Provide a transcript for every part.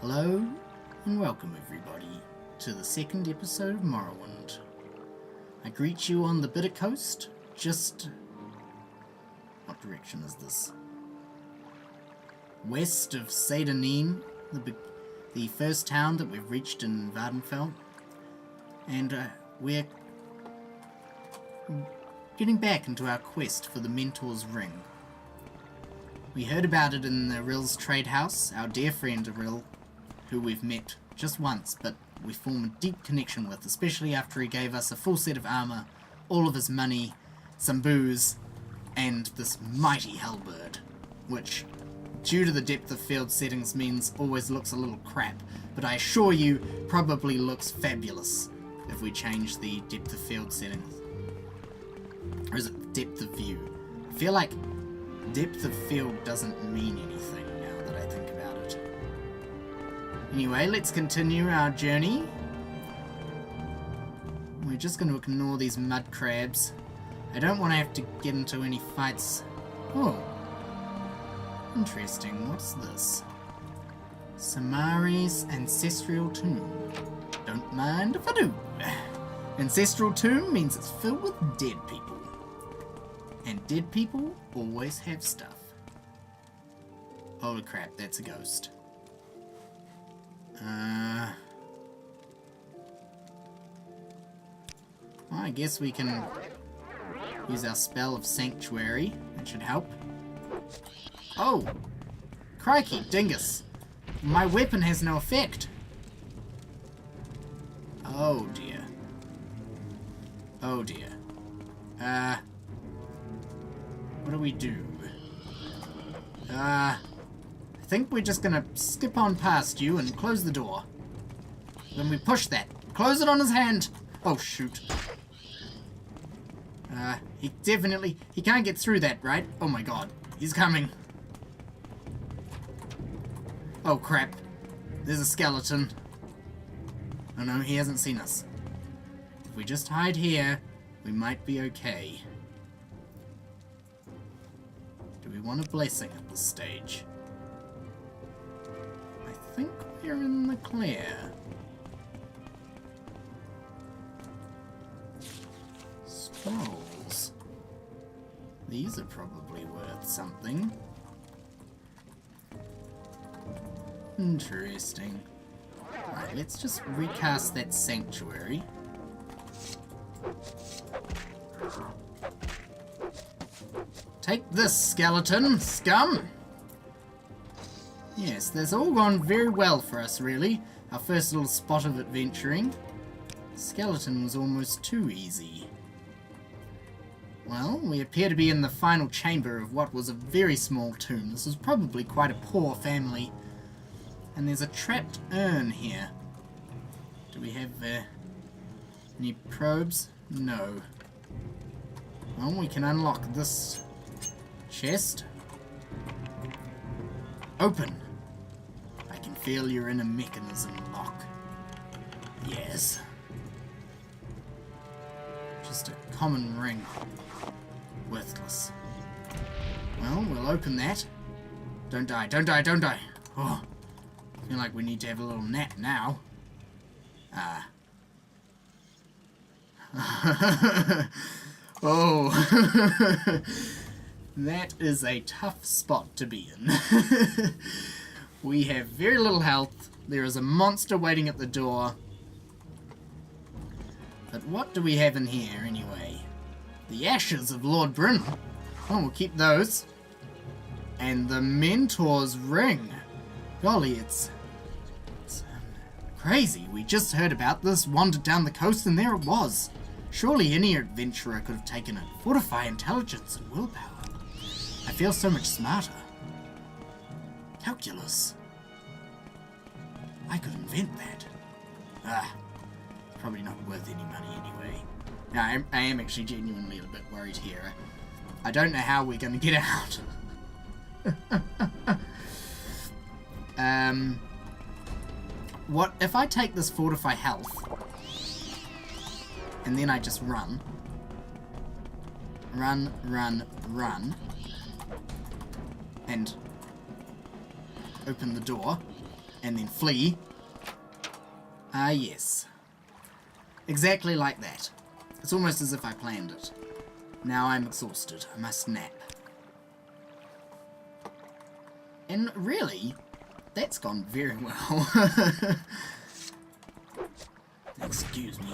Hello and welcome everybody to the second episode of Morrowind. I greet you on the Bitter Coast, just... what direction is this? West of Sadanin, the first town that we've reached in Vardenfell. And we're getting back into our quest for the Mentor's Ring. We heard about it in Ril's trade house, our dear friend Ril, who we've met just once, but we form a deep connection with, especially after he gave us a full set of armor, all of his money, some booze, and this mighty halberd, which, due to the depth of field settings, means always looks a little crap, but I assure you, probably looks fabulous if we change the depth of field settings. Or is it depth of view? I feel like depth of field doesn't mean anything now that I think about it. Anyway, let's continue our journey. We're just going to ignore these mud crabs. I don't want to have to get into any fights. Oh. Interesting. What's this? Samari's Ancestral Tomb. Don't mind if I do. Ancestral Tomb means it's filled with dead people. And dead people always have stuff. Holy crap, that's a ghost. Well, I guess we can use our spell of Sanctuary. That should help. Oh! Crikey, dingus! My weapon has no effect! Oh dear. Oh dear. What do we do? I think we're just gonna skip on past you and close the door. Then we push that. Close it on his hand! Oh, shoot. He can't get through that, right? Oh my god. He's coming. Oh crap. There's a skeleton. Oh no, he hasn't seen us. If we just hide here, we might be okay. Do we want a blessing at this stage? I think we're in the clear. Scrolls. These are probably worth something. Interesting. Alright, let's just recast that sanctuary. Take this, skeleton, scum! Yes, that's all gone very well for us, really. Our first little spot of adventuring. Skeleton was almost too easy. Well, we appear to be in the final chamber of what was a very small tomb. This was probably quite a poor family. And there's a trapped urn here. Do we have any probes? No. Well, we can unlock this chest. Open! I can feel your inner mechanism lock. Yes. Just a common ring. Worthless. Well, we'll open that. Don't die, don't die, don't die! Oh, I feel like we need to have a little nap now. Oh. That is a tough spot to be in. We have very little health. There is a monster waiting at the door. But what do we have in here, anyway? The ashes of Lord Bryn. Oh, we'll keep those. And the Mentor's Ring. Golly, it's crazy. We just heard about this, wandered down the coast, and there it was. Surely any adventurer could have taken it. Fortify intelligence and willpower. I feel so much smarter. Calculus. I could invent that. It's probably not worth any money anyway. Now, I am actually genuinely a bit worried here. I don't know how we're going to get out. What if I take this fortify health and then I just run, and open the door and then flee. Ah, yes. Exactly like that. It's almost as if I planned it. Now I'm exhausted. I must nap. And really, that's gone very well. Excuse me.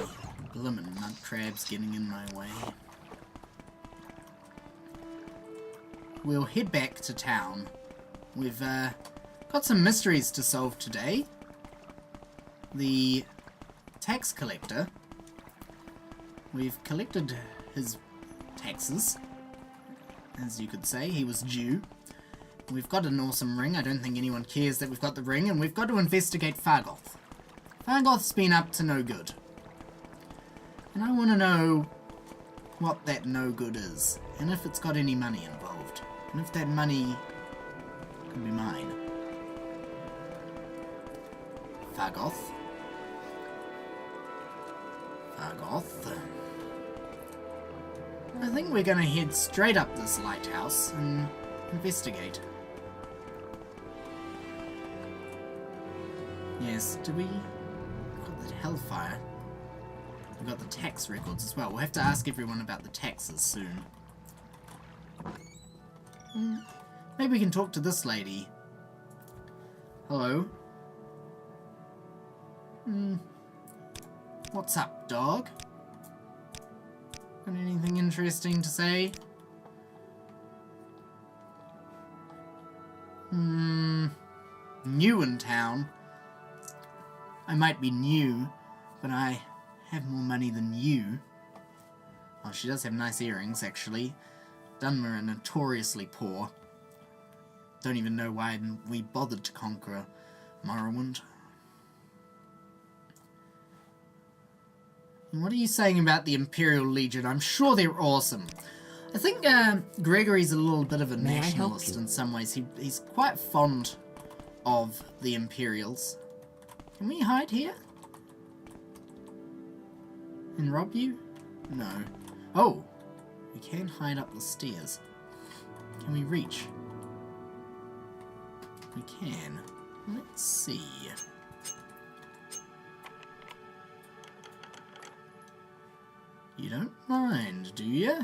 Blimmin' mud crabs getting in my way. We'll head back to town. We've got some mysteries to solve today. The tax collector. We've collected his taxes. As you could say, he was due. We've got an awesome ring. I don't think anyone cares that we've got the ring. And we've got to investigate Fargoth. Fargoth's been up to no good. And I want to know what that no good is. And if it's got any money involved. And if that money could be mine. Fargoth. Fargoth. I think we're going to head straight up this lighthouse and investigate. Yes, do we... We've got the Hellfire. We've got the tax records as well. We'll have to ask everyone about the taxes soon. Maybe we can talk to this lady. Hello? What's up, dog? Got anything interesting to say? New in town. I might be new, but I have more money than you. Oh, she does have nice earrings, actually. Dunmer are notoriously poor. Don't even know why we bothered to conquer Morrowind. What are you saying about the Imperial Legion? I'm sure they're awesome. I think Gregory's a little bit of a nationalist in some ways. He's quite fond of the Imperials. Can we hide here? And rob you? No. Oh! We can hide up the stairs. Can we reach? We can. Let's see. You don't mind, do you?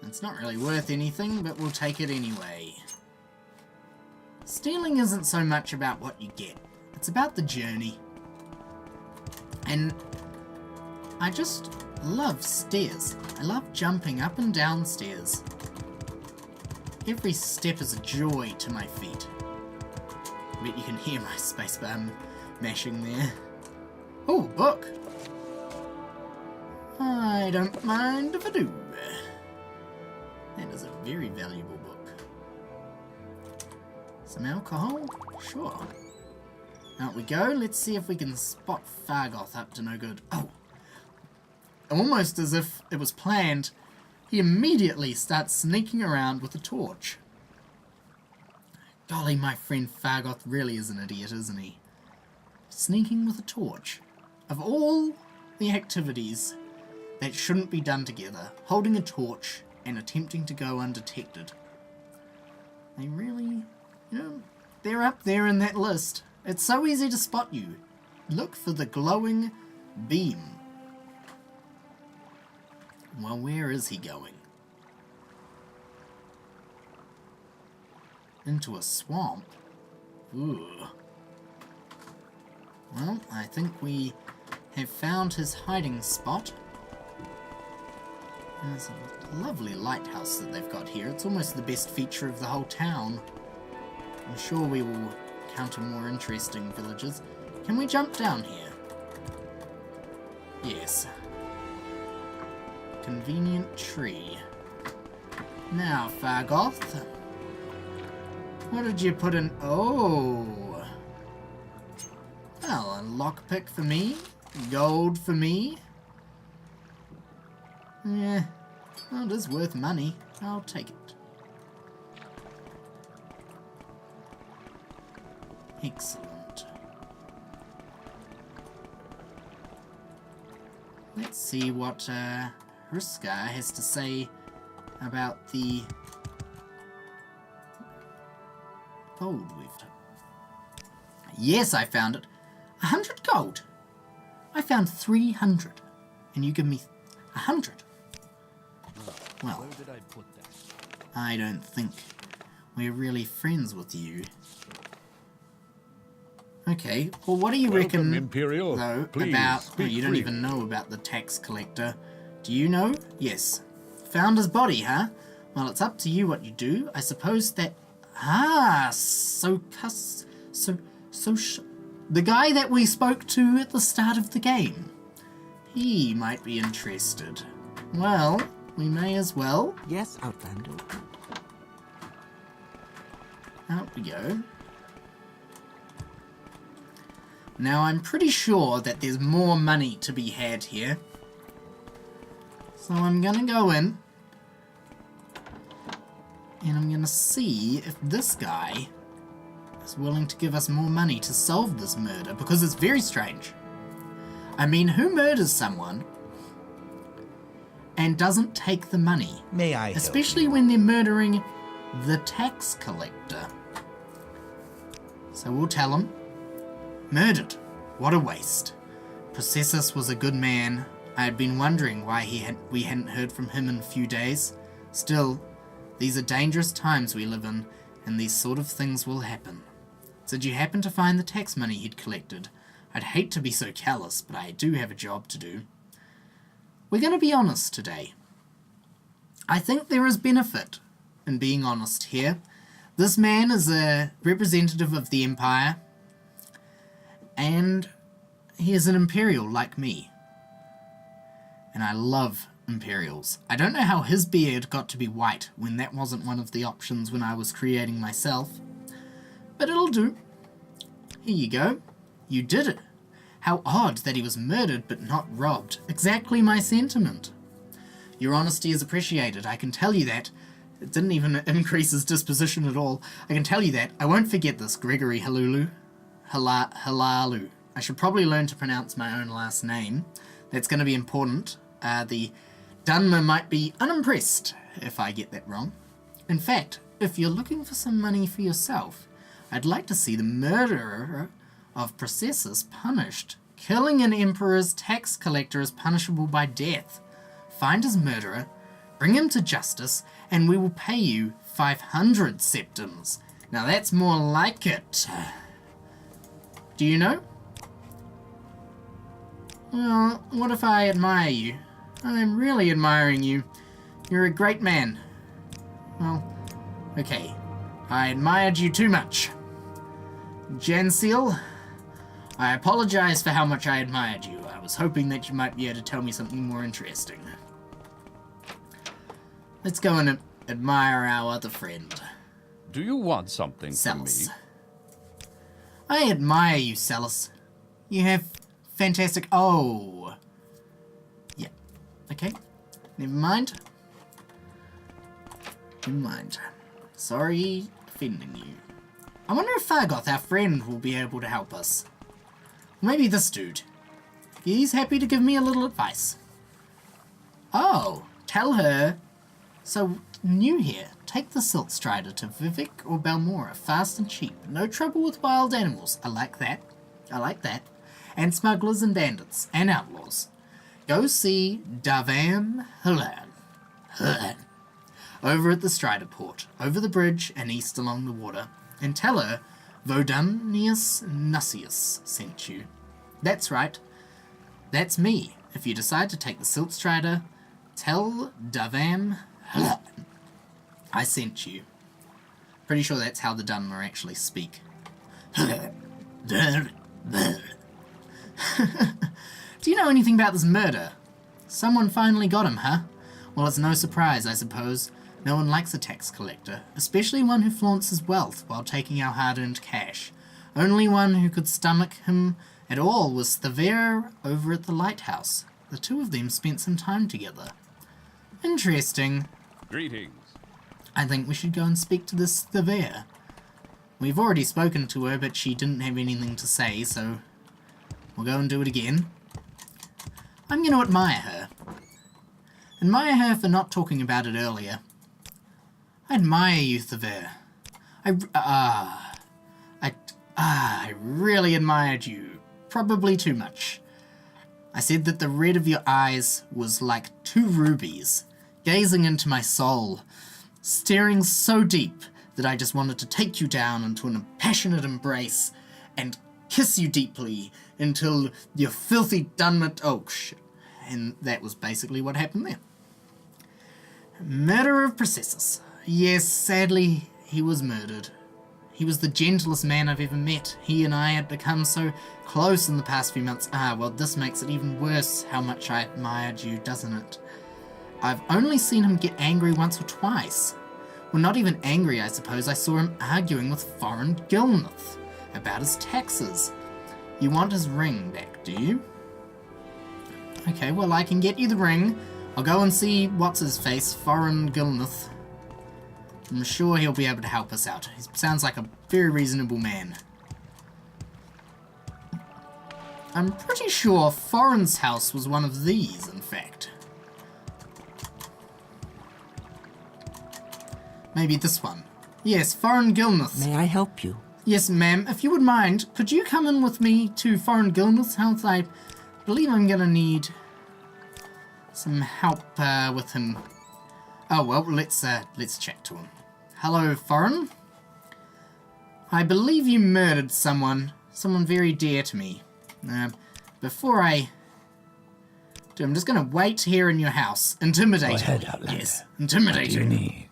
It's not really worth anything, but we'll take it anyway. Stealing isn't so much about what you get. It's about the journey. And I just love stairs. I love jumping up and down stairs. Every step is a joy to my feet. I bet you can hear my spacebar mashing there. Oh, book! I don't mind if I do. That is a very valuable book. Some alcohol? Sure. Out we go. Let's see if we can spot Fargoth up to no good. Oh! Almost as if it was planned, he immediately starts sneaking around with a torch. Golly, my friend Fargoth really is an idiot, isn't he? Sneaking with a torch. Of all the activities that shouldn't be done together, holding a torch and attempting to go undetected. They really, they're up there in that list. It's so easy to spot you. Look for the glowing beam. Well, where is he going? Into a swamp? Ooh. Well, I think we have found his hiding spot. There's a lovely lighthouse that they've got here. It's almost the best feature of the whole town. I'm sure we will encounter more interesting villages. Can we jump down here? Yes. Convenient tree. Now, Fargoth. What did you put in? Oh. Well, a lockpick for me. Gold for me. Yeah, well, it is worth money. I'll take it. Excellent. Let's see what Hriska has to say about the gold we've Yes, I found it. 100 gold. I found 300. And you give me 100. Well, Where did I put that? I don't think we're really friends with you. Okay, well what do you reckon, Imperial. though, Please, about... Oh, speak you don't freely. even know about the tax collector. Do you know? Yes. Found his body, huh? Well, it's up to you what you do. I suppose that... the guy that we spoke to at the start of the game. He might be interested. Well, we may as well. Yes, Outlander. Out we go. Now, I'm pretty sure that there's more money to be had here. So I'm gonna go in. And I'm gonna see if this guy is willing to give us more money to solve this murder, because it's very strange. I mean, who murders someone and doesn't take the money? May I help Especially you? when they're murdering the tax collector. So we'll tell him. Murdered. What a waste. poTATEoh was a good man. I had been wondering why we hadn't heard from him in a few days. Still, these are dangerous times we live in, and these sort of things will happen. Did you happen to find the tax money he'd collected? I'd hate to be so callous, but I do have a job to do. We're going to be honest today. I think there is benefit in being honest here. This man is a representative of the Empire, and he is an Imperial like me. And I love Imperials. I don't know how his beard got to be white when that wasn't one of the options when I was creating myself. But it'll do. Here you go. You did it. How odd that he was murdered but not robbed. Exactly my sentiment. Your honesty is appreciated, I can tell you that. It didn't even increase his disposition at all. I can tell you that. I won't forget this, Gregory Halalu. Halalu. I should probably learn to pronounce my own last name. That's going to be important. The Dunmer might be unimpressed if I get that wrong. In fact, if you're looking for some money for yourself, I'd like to see the murderer of poTATEoh punished. Killing an emperor's tax collector is punishable by death. Find his murderer, bring him to justice, and we will pay you 500 septims. Now that's more like it. Do you know? Well, what if I admire you? I'm really admiring you. You're a great man. Well, okay. I admired you too much. Janseal, I apologize for how much I admired you. I was hoping that you might be able to tell me something more interesting. Let's go and admire our other friend. Do you want something Celis. from me? I admire you, Celis. You have fantastic... Oh. Yeah. Okay. Never mind. Never mind. Sorry offending you. I wonder if Fargoth, our friend, will be able to help us. Maybe this dude. He's happy to give me a little advice. Oh. Tell her... So, new here. Take the Silt Strider to Vivek or Balmora, fast and cheap. No trouble with wild animals. I like that. I like that. And smugglers and bandits. And outlaws. Go see Davam Halan. Over at the Strider Port. Over the bridge and east along the water. And tell her Vodunius Nussius sent you. That's right. That's me. If you decide to take the Silt Strider, tell Davam Halan I sent you. Pretty sure that's how the Dunmer actually speak. Do you know anything about this murder? Someone finally got him, huh? Well, it's no surprise, I suppose. No one likes a tax collector, especially one who flaunts his wealth while taking our hard-earned cash. Only one who could stomach him at all was Thaver over at the lighthouse. The two of them spent some time together. Interesting. Greetings. I think we should go and speak to this Thaver. We've already spoken to her, but she didn't have anything to say, so we'll go and do it again. I'm going to admire her. Admire her for not talking about it earlier. I admire you, Thaver. I really admired you. Probably too much. I said that the red of your eyes was like two rubies, gazing into my soul, staring so deep that I just wanted to take you down into an passionate embrace and kiss you deeply until your filthy dunmit... Oh, shit. And that was basically what happened there. Murder of poTATEoh. Yes, sadly, he was murdered. He was the gentlest man I've ever met. He and I had become so close in the past few months. Ah, well, this makes it even worse how much I admired you, doesn't it? I've only seen him get angry once or twice. Well, not even angry, I suppose. I saw him arguing with foreign Gilnith about his taxes. You want his ring back, do you? Okay, well, I can get you the ring. I'll go and see what's-his-face, foreign Gilnith. I'm sure he'll be able to help us out. He sounds like a very reasonable man. I'm pretty sure Foreign's house was one of these, in fact. Maybe this one. Yes, foreign Gilnith. May I help you? Yes, ma'am. If you would mind, could you come in with me to foreign Gilnith's house? I believe I'm gonna need some help with him. Oh well, let's chat to him. Hello, foreign. I believe you murdered someone very dear to me. Before I do, I'm just gonna wait here in your house, intimidate Go ahead, him. Outlander. Yes, intimidate What do you him. need?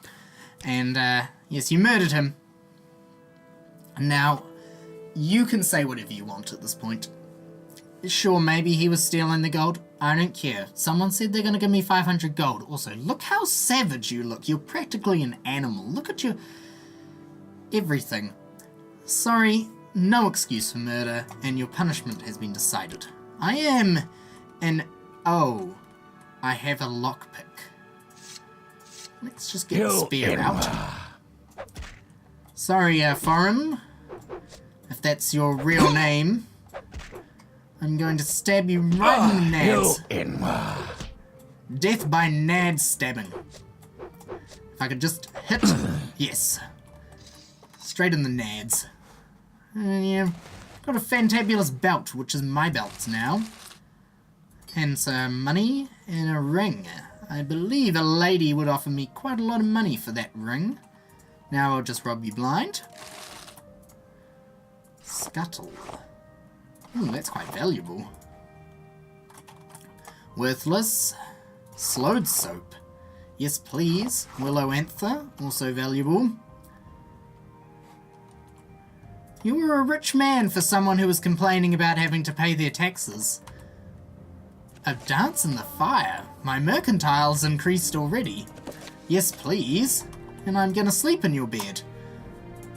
And yes, you murdered him. Now, you can say whatever you want at this point. Sure, maybe he was stealing the gold. I don't care. Someone said they're going to give me 500 gold. Also, look how savage you look. You're practically an animal. Look at your... everything. Sorry, no excuse for murder, and your punishment has been decided. I am an... Oh, I have a lockpick. Let's just get the spear out. Sorry, foreign. If that's your real name, I'm going to stab you right in the nads. Death by nad stabbing. If I could just hit... Yes. Straight in the nads. And yeah, got a fantabulous belt, which is my belt now. And some money and a ring. I believe a lady would offer me quite a lot of money for that ring. Now I'll just rob you blind. Scuttle. Ooh, that's quite valuable. Worthless. Slowed soap. Yes, please. Willow anther. Also valuable. You were a rich man for someone who was complaining about having to pay their taxes. A dance in the fire. My mercantile's increased already. Yes, please. And I'm gonna sleep in your bed.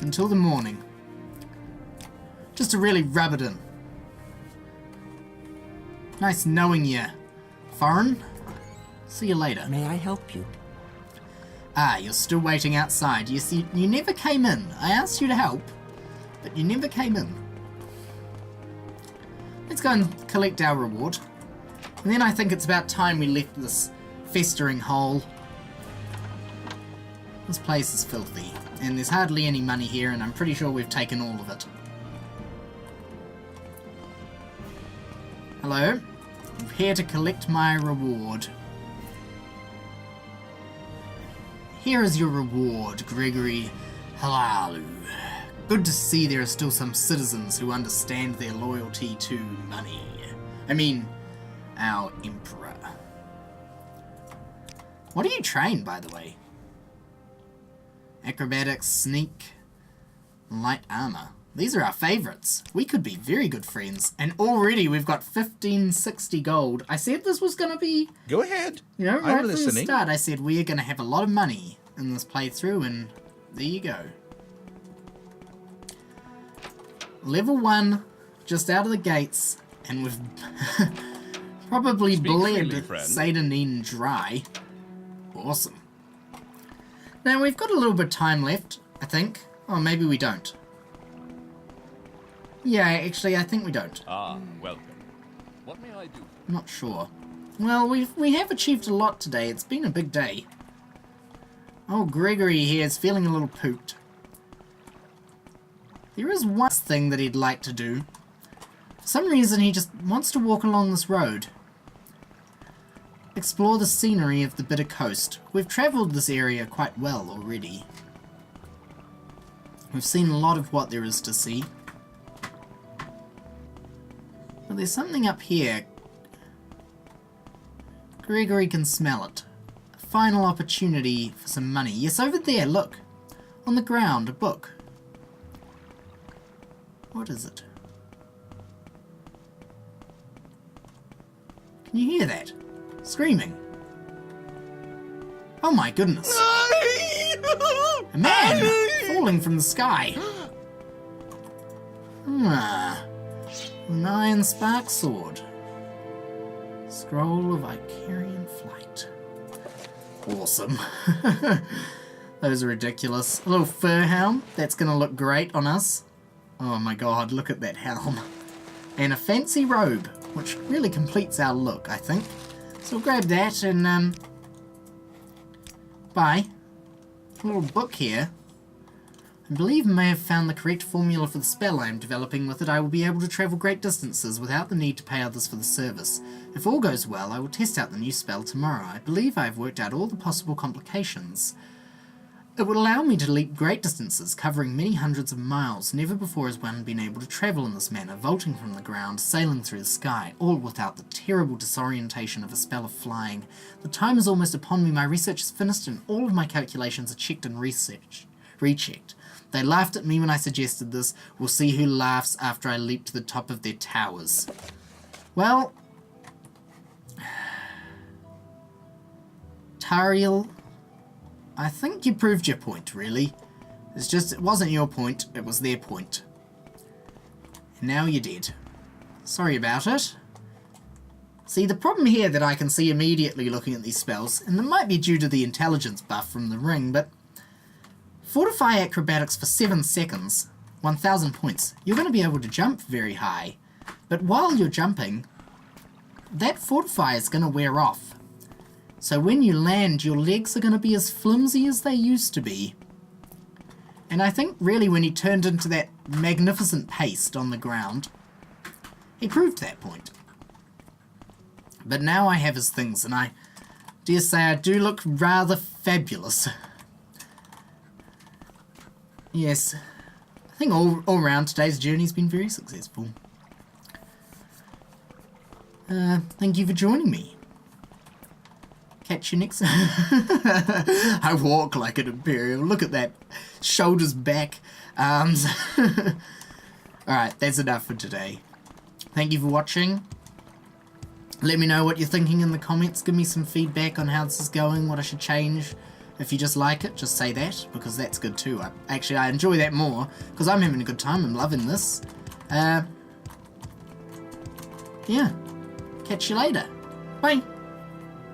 Until the morning. Just to really rub it in. Nice knowing you, foreign. See you later. May I help you? Ah, you're still waiting outside. You see, you never came in. I asked you to help, but you never came in. Let's go and collect our reward. And then I think it's about time we left this festering hole. This place is filthy, and there's hardly any money here, and I'm pretty sure we've taken all of it. Hello? I'm here to collect my reward. Here is your reward, Gregory. Hello. Good to see there are still some citizens who understand their loyalty to money. I mean, our emperor. What do you train, by the way? Acrobatics, sneak, light armor. These are our favorites. We could be very good friends. And already we've got 1560 gold. I said this was going to be... Go ahead. You know, I'm right from the listening. start, I said we're going to have a lot of money in this playthrough, and there you go. Level 1, just out of the gates, and we've probably Speak bled freely, friend. Satanine dry. Awesome. Now, we've got a little bit of time left, I think. Oh, maybe we don't. Yeah, actually, I think we don't. Ah, welcome. What may I do? I'm not sure. Well, we have achieved a lot today. It's been a big day. Oh, Gregory here is feeling a little pooped. There is one thing that he'd like to do. For some reason, he just wants to walk along this road. Explore the scenery of the bitter coast. We've travelled this area quite well already. We've seen a lot of what there is to see. But there's something up here. Gregory can smell it. A final opportunity for some money. Yes, over there, look. On the ground, a book. What is it? Can you hear that? Screaming. Oh my goodness. A man falling from the sky. An iron spark sword. Scroll of Icarian flight. Awesome. Those are ridiculous. A little fur helm. That's going to look great on us. Oh my god, look at that helm. And a fancy robe, which really completes our look, I think. So we'll grab that and, buy a little book here. I believe I may have found the correct formula for the spell I am developing. With it, I will be able to travel great distances without the need to pay others for the service. If all goes well, I will test out the new spell tomorrow. I believe I have worked out all the possible complications. It would allow me to leap great distances, covering many hundreds of miles. Never before has one been able to travel in this manner, vaulting from the ground, sailing through the sky, all without the terrible disorientation of a spell of flying. The time is almost upon me, my research is finished, and all of my calculations are checked and rechecked. They laughed at me when I suggested this. We'll see who laughs after I leap to the top of their towers. Well, Tariel, I think you proved your point, really. It's just, it wasn't your point, it was their point. And now you're dead. Sorry about it. See, the problem here that I can see immediately looking at these spells, and it might be due to the intelligence buff from the ring, but Fortify Acrobatics for 7 seconds, 1000 points. You're going to be able to jump very high, but while you're jumping, that Fortify is going to wear off. So when you land, your legs are going to be as flimsy as they used to be. And I think really when he turned into that magnificent paste on the ground, he proved that point. But now I have his things, and I dare say I do look rather fabulous. Yes, I think all around today's journey's been very successful. Thank you for joining me. Catch you next. I walk like an Imperial. Look at that. Shoulders back. Arms. Alright, that's enough for today. Thank you for watching. Let me know what you're thinking in the comments. Give me some feedback on how this is going, what I should change. If you just like it, just say that, because that's good too. I enjoy that more, because I'm having a good time. I'm loving this. Yeah. Catch you later. Bye.